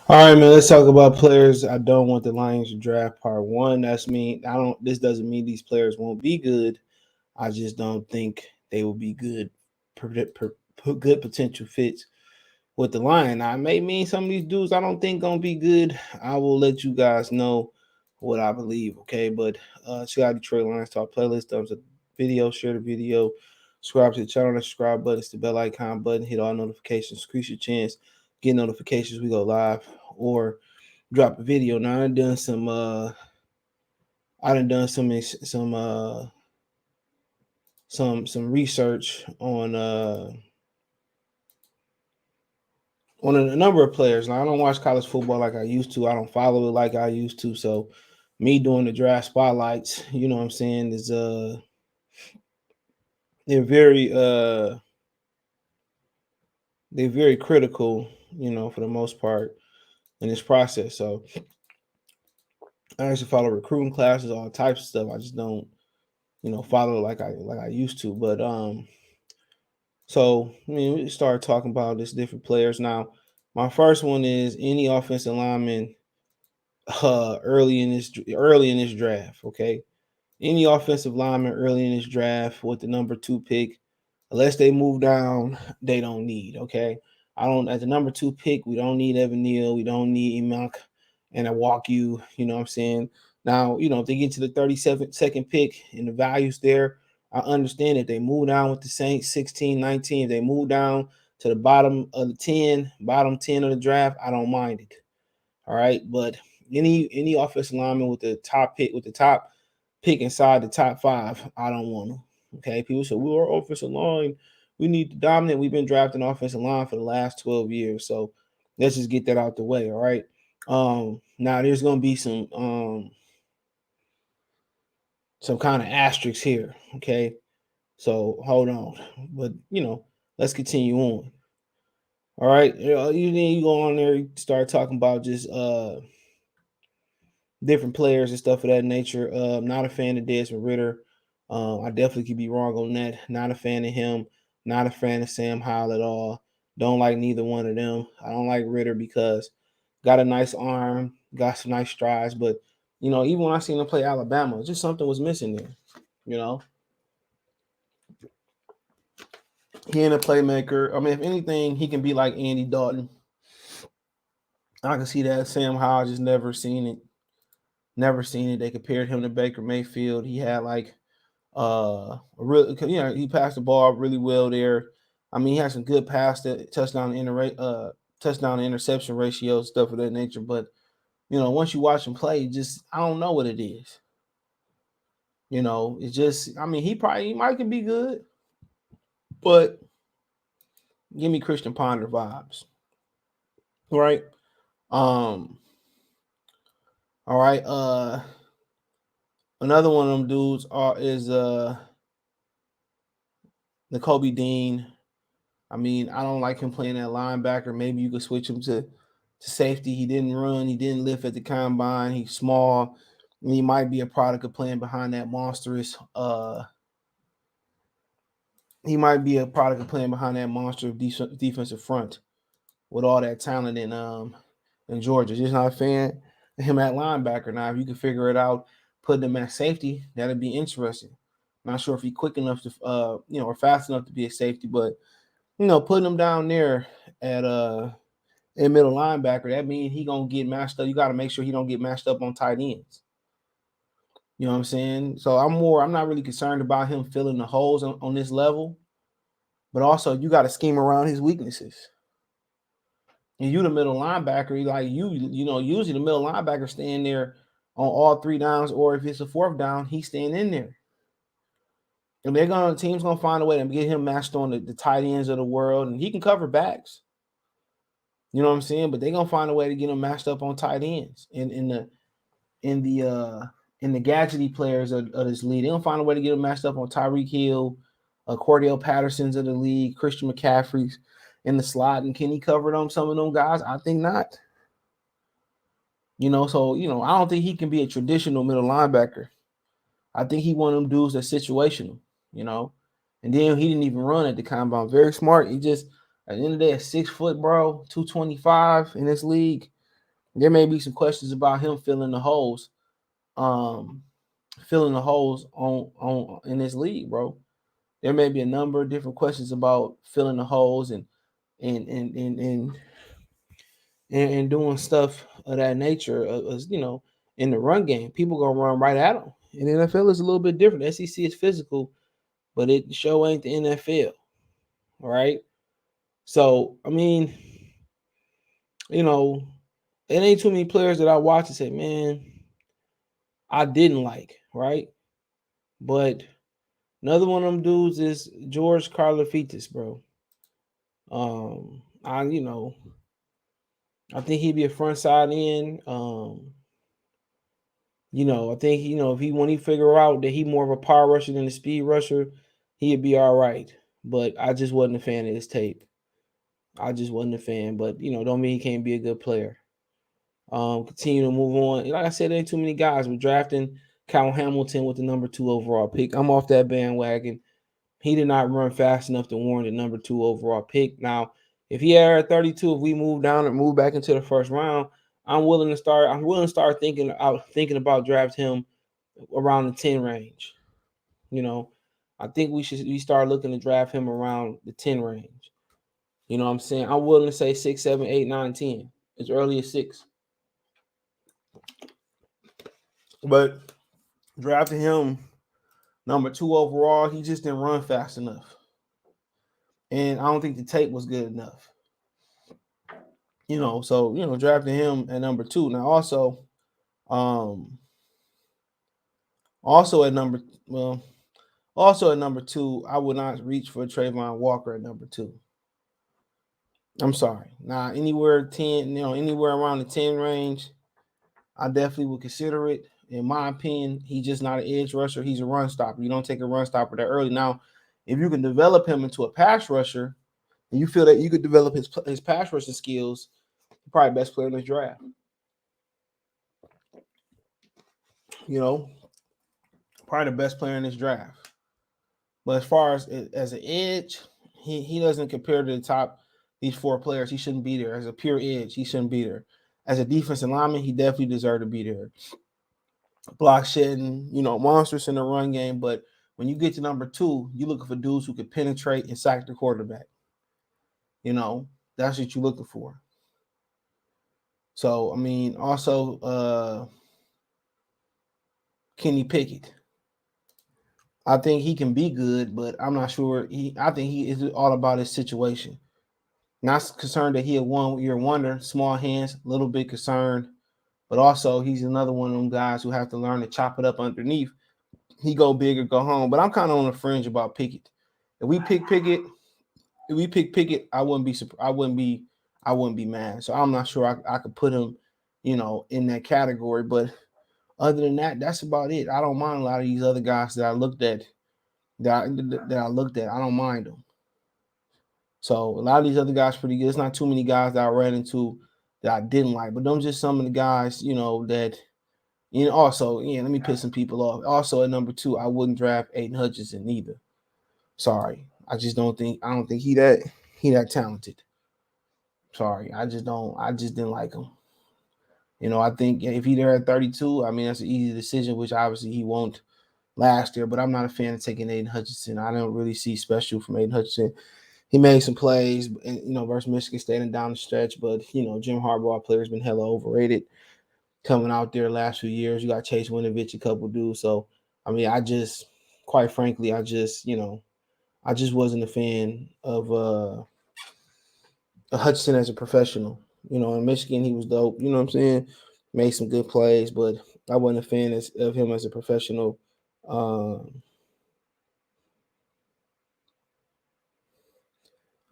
All right, man. Let's talk about players. I don't want the Lions to draft part one. That's me. I don't. This doesn't mean these players won't be good. I just don't think they will be good, good potential fits with the Lion. Now, it may mean some of these dudes I don't think gonna be good. I will let you guys know what I believe. Okay, but check out Detroit Lions Talk playlist. Thumbs up video, share the video, subscribe to the channel. The subscribe button, it's the bell icon button. Hit all notifications. Increase your chance get notifications. We go live or drop a video. Now I done done some research on a number of players. Now I don't watch college football like I used to. I don't follow it like I used to. So me doing the draft spotlights, you know what I'm saying, is they're very uh they're very critical, for the most part in this process. So I used to follow recruiting classes, all types of stuff. I just don't, follow like I used to. But so I mean, we start talking about this different players now. My first one is any offensive lineman early in this draft. Okay, any offensive lineman early in this draft with the number two pick, unless they move down, they don't need. Okay, I don't at the number two pick. We don't need Evan Neal. We don't need Emak and I walk you. You know what I'm saying? Now, if they get to the 37nd pick and the values there, I understand if they move down with the Saints 16, 19, if they move down to the bottom 10 of the draft, I don't mind it. All right. But any offensive lineman with the top pick inside the top five, I don't want them. Okay. People say we are offensive line. We need to dominate. We've been drafting offensive line for the last 12 years. So let's just get that out the way. All right. Now there's gonna be some kind of asterisks here. Okay. So hold on. But let's continue on. All right. You go on there, you start talking about just different players and stuff of that nature. Not a fan of Desmond Ritter. I definitely could be wrong on that. Not a fan of him. Not a fan of Sam Howell at all. Don't like neither one of them. I don't like Ritter because got a nice arm, got some nice strides, but even when I seen him play Alabama, just something was missing there. You know, he ain't a playmaker. I mean, if anything, he can be like Andy Dalton. I can see that. Sam Howell just never seen it. Never seen it. They compared him to Baker Mayfield. He had like really, he passed the ball really well there. I mean, he had some good pass to touchdown to interception ratios, stuff of that nature. But once you watch him play, just I don't know what it is. It's just I mean, he might could be good, but give me Christian Ponder vibes, right? Um, all right. Another one of them dudes is Nakobe Dean. I mean, I don't like him playing that linebacker. Maybe you could switch him to safety. He didn't run. He didn't lift at the combine. He's small. And he might be a product of playing behind that monstrous. He might be a product of playing behind that monster defensive front with all that talent in Georgia. Just not a fan of him at linebacker. Now, if you can figure it out, putting him at safety, that'd be interesting. Not sure if he's quick enough to, or fast enough to be a safety, but putting him down there at in middle linebacker, that means he gonna get matched up. You got to make sure he don't get matched up on tight ends. You know what I'm saying? So I'm not really concerned about him filling the holes on this level, but also you got to scheme around his weaknesses. And you the middle linebacker, usually the middle linebacker staying there on all three downs, or if it's a fourth down, he's staying in there. And team's gonna find a way to get him matched on the tight ends of the world, and he can cover backs. You know what I'm saying? But they're gonna find a way to get him matched up on tight ends in the gadgety players of this league. They're gonna find a way to get him matched up on Tyreek Hill, Cordell Patterson's of the league, Christian McCaffrey's in the slot. And can he cover some of them guys? I think not. So I don't think he can be a traditional middle linebacker. I think he one of them dudes that's situational, And then he didn't even run at the combine. Very smart. He just at the end of the day, 6 foot, bro, 225 in this league. There may be some questions about him um, filling the holes on in this league, bro. There may be a number of different questions about filling the holes and and and and, and doing stuff of that nature. In the run game, people gonna run right at him. And the NFL is a little bit different. The SEC is physical, but it show ain't the NFL. All right. So I mean, you know, it ain't too many players that I watch and say, man, I didn't like, right? But another one of them dudes is George Karlaftis, bro. I I think he'd be a front side in. I think if he when he figure out that he more of a power rusher than a speed rusher, he'd be all right. But I just wasn't a fan of his tape. I just wasn't a fan. But don't mean he can't be a good player. Continue to move on. Like I said, there ain't too many guys. We're drafting Kyle Hamilton with the number 2 overall pick. I'm off that bandwagon. He did not run fast enough to warrant the number 2 overall pick. Now, if he had at 32, if we move down and move back into the first round, I'm willing to start thinking about draft him around the 10 range. You know, I think we start looking to draft him around the 10 range. You know what I'm saying? I'm willing to say 6, 7, 8, 9, 10. As early as 6. But drafting him number 2 overall, he just didn't run fast enough. And I don't think the tape was good enough. Drafting him at number 2. Now um also at number well, also at number 2, I would not reach for Trayvon Walker at number 2. I'm sorry. Now anywhere around the 10 range, I definitely would consider it. In my opinion, he's just not an edge rusher. He's a run stopper. You don't take a run stopper that early. Now, if you can develop him into a pass rusher, and you feel that you could develop his pass rushing skills, probably best player in this draft. You know, probably the best player in this draft. But as far as an edge, he doesn't compare to the top these 4 players. He shouldn't be there. As a pure edge, he shouldn't be there. As a defensive lineman, he definitely deserved to be there. Block shedding, monstrous in the run game. But when you get to number 2, you're looking for dudes who can penetrate and sack the quarterback. That's what you're looking for. So, I mean, also Kenny Pickett. I think he can be good, but I'm not sure. I think he is all about his situation. Not concerned that he a 1-year wonder, small hands, a little bit concerned, but also he's another one of them guys who have to learn to chop it up underneath. He go big or go home. But I'm kind of on the fringe about Pickett. If we pick Pickett, I wouldn't be mad. So I'm not sure I could put him, in that category. But other than that, that's about it. I don't mind a lot of these other guys that I looked at. I don't mind them. So a lot of these other guys pretty good. There's not too many guys that I ran into that I didn't like, but them just some of the guys, that also, let me piss some people off. Also at number 2, I wouldn't draft Aidan Hutchinson either. Sorry. I don't think he that talented. Sorry. I just didn't like him. I think if he there at 32, I mean that's an easy decision, which obviously he won't last year, but I'm not a fan of taking Aidan Hutchinson. I don't really see special from Aidan Hutchinson. He made some plays, versus Michigan State and down the stretch. But Jim Harbaugh player's been hella overrated coming out there last few years. You got Chase Winovich, a couple dudes. So I mean, quite frankly, I just wasn't a fan of Hutchinson as a professional. In Michigan he was dope. You know what I'm saying? Made some good plays, but I wasn't a fan of him as a professional.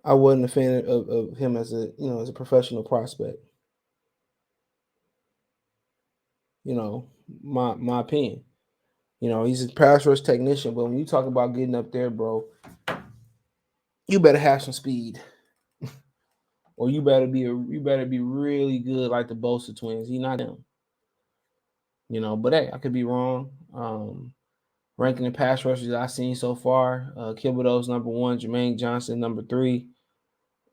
I wasn't a fan of him as a professional prospect. My opinion. He's a pass rush technician, but when you talk about getting up there, bro, you better have some speed, or you better be really good like the Bosa twins. He's not them. But hey, I could be wrong. Ranking the pass rushers I've seen so far, Thibodeaux's number 1, Jermaine Johnson number 3,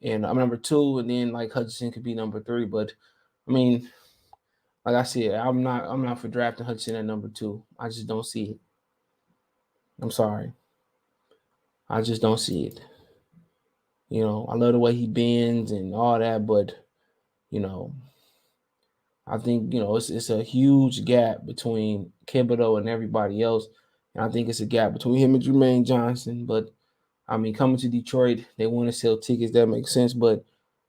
and I'm number 2, and then like Hutchinson could be number 3. But I mean, Like I said, I'm not for drafting Hutchinson at number 2. I just don't see it. I'm sorry. I just don't see it. I love the way he bends and all that, but you know, I think it's a huge gap between Thibodeau and everybody else, and I think it's a gap between him and Jermaine Johnson. But I mean, coming to Detroit, they want to sell tickets. That makes sense. But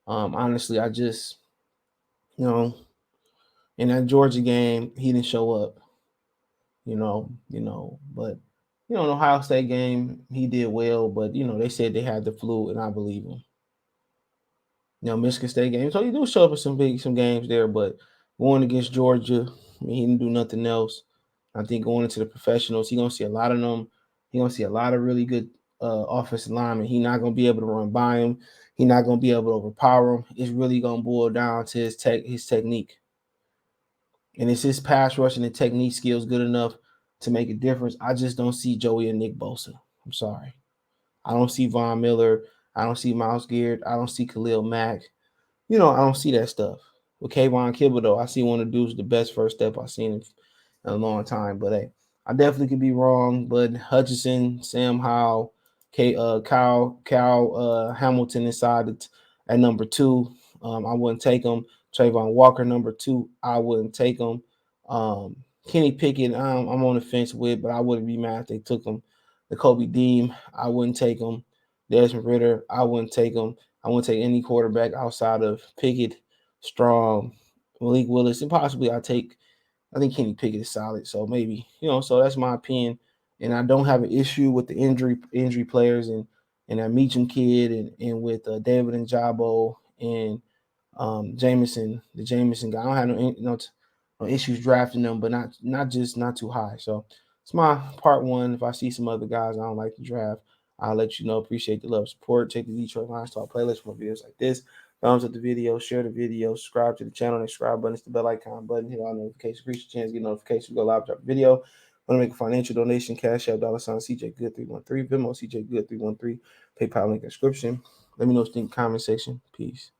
honestly, I just you know in that Georgia game, he didn't show up. But Ohio State game, he did well. But they said they had the flu, and I believe him. Michigan State game. So he do show up in some games there, but going against Georgia, I mean, he didn't do nothing else. I think going into the professionals, he gonna see a lot of them. He gonna see a lot of really good offensive linemen. He not gonna be able to run by him. He not gonna be able to overpower him. It's really gonna boil down to his technique. And is his pass rushing and technique skills good enough to make a difference? I just don't see Joey and Nick Bosa. I'm sorry. I don't see Von Miller. I don't see Myles Garrett. I don't see Khalil Mack. I don't see that stuff. With Kayvon Thibodeau, I see one of the dudes the best first step I've seen in a long time. But hey, I definitely could be wrong. But Hutchinson, Sam Howell, Kyle Hamilton inside at number 2. I wouldn't take him. Trayvon Walker, number 2. I wouldn't take him. Kenny Pickett, I'm on the fence with, but I wouldn't be mad if they took him. Nakobe Dean, I wouldn't take him. Desmond Ritter, I wouldn't take him. I wouldn't take any quarterback outside of Pickett, Strong, Malik Willis, and possibly I think Kenny Pickett is solid. So maybe, so that's my opinion. And I don't have an issue with the injury players and that Meacham kid and with David and Jabo and the Jameson guy. I don't have no issues drafting them, but not too high. So it's my part 1. If I see some other guys I don't like to draft, I'll let you know. Appreciate the love, support. Check the Detroit Lions Talk playlist for videos like this. Thumbs up the video, share the video, subscribe to the channel. The subscribe button is the bell icon button. Hit all notifications. Increase your chance to get notifications. Go live, drop a video. Want to make a financial donation? Cash App, $ CJ Good 313, Venmo CJ Good 313, PayPal link in the description. Let me know what you think in the comment section. Peace.